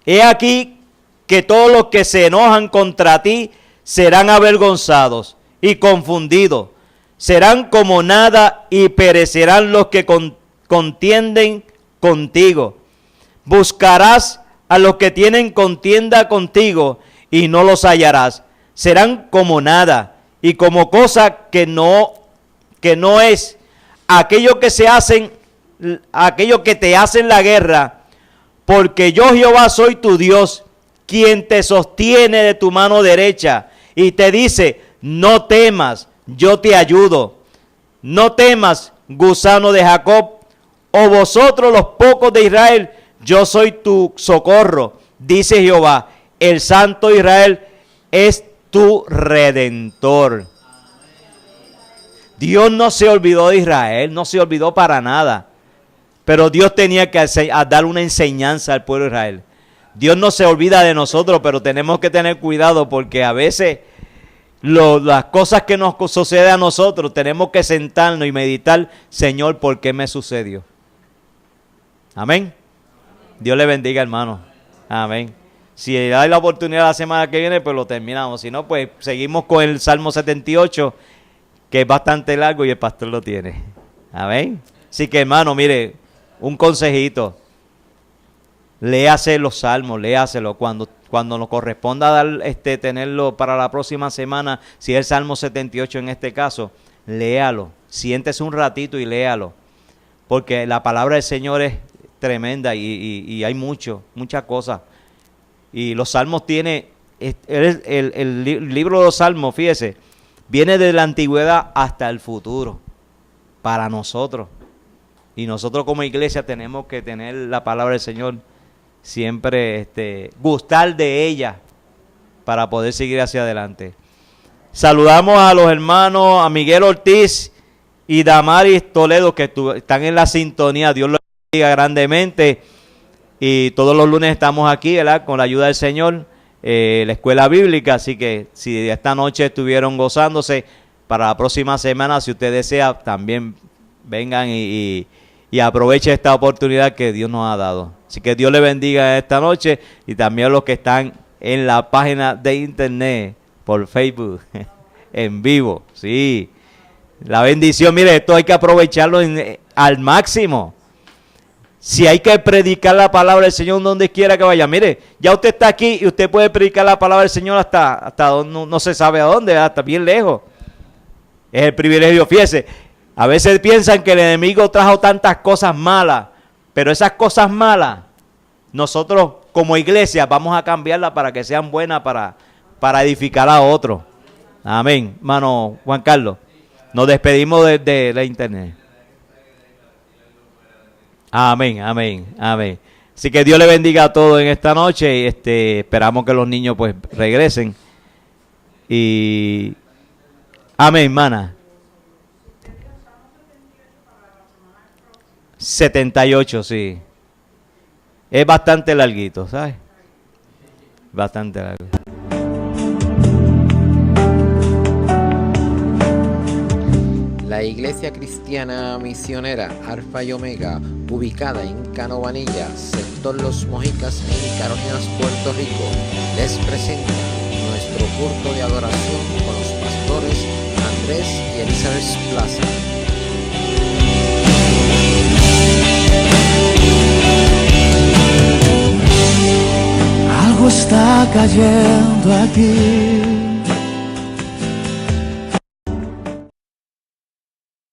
He aquí que todos los que se enojan contra ti serán avergonzados y confundidos. Serán como nada y perecerán los que contienden contigo. Buscarás a los que tienen contienda contigo y no los hallarás. Serán como nada y como cosa que no es, aquello que se hacen, aquello que te hacen la guerra, porque yo Jehová soy tu Dios, quien te sostiene de tu mano derecha y te dice, no temas, yo te ayudo. No temas, gusano de Jacob, o vosotros los pocos de Israel, yo soy tu socorro, dice Jehová, el Santo de Israel es tu redentor. Dios no se olvidó de Israel, no se olvidó para nada, pero Dios tenía que dar una enseñanza al pueblo de Israel. Dios no se olvida de nosotros, pero tenemos que tener cuidado porque a veces las cosas que nos suceden a nosotros tenemos que sentarnos y meditar, Señor, ¿por qué me sucedió? Amén. Dios le bendiga, hermano. Amén. Si hay la oportunidad la semana que viene, pues lo terminamos. Si no, pues seguimos con el Salmo 78, que es bastante largo y el pastor lo tiene. Amén. Así que, hermano, mire, un consejito. Léase los salmos, léaselo cuando nos corresponda dar, tenerlo para la próxima semana, si es el Salmo 78 en este caso, léalo, siéntese un ratito y léalo, porque la palabra del Señor es tremenda y hay muchas cosas, y los salmos tiene, el libro de los salmos, fíjese, viene de la antigüedad hasta el futuro, para nosotros, y nosotros como iglesia tenemos que tener la palabra del Señor siempre gustar de ella para poder seguir hacia adelante. Saludamos a los hermanos, a Miguel Ortiz y Damaris Toledo, que están en la sintonía. Dios los bendiga grandemente. Y todos los lunes estamos aquí, ¿verdad?, con la ayuda del Señor, la escuela bíblica. Así que si esta noche estuvieron gozándose, para la próxima semana, si usted desea, también vengan y aproveche esta oportunidad que Dios nos ha dado. Así que Dios le bendiga esta noche y también a los que están en la página de internet, por Facebook, en vivo. Sí, la bendición, mire, esto hay que aprovecharlo al máximo. Si hay que predicar la palabra del Señor donde quiera que vaya, mire, ya usted está aquí y usted puede predicar la palabra del Señor hasta donde no se sabe a dónde, hasta bien lejos. Es el privilegio, fíjese. A veces piensan que el enemigo trajo tantas cosas malas, pero esas cosas malas, nosotros como iglesia vamos a cambiarlas para que sean buenas para edificar a otros. Amén. Hermano Juan Carlos, nos despedimos de la internet. Amén, amén, amén. Así que Dios le bendiga a todos en esta noche y esperamos que los niños pues regresen. Y amén, hermana. 78, sí. Es bastante larguito, ¿sabes? Bastante largo. La Iglesia Cristiana Misionera Alfa y Omega, ubicada en Canovanilla, sector Los Mojicas, en Carolinas, Puerto Rico, les presenta nuestro culto de adoración con los pastores Andrés y Elizabeth Plaza. Algo está cayendo aquí.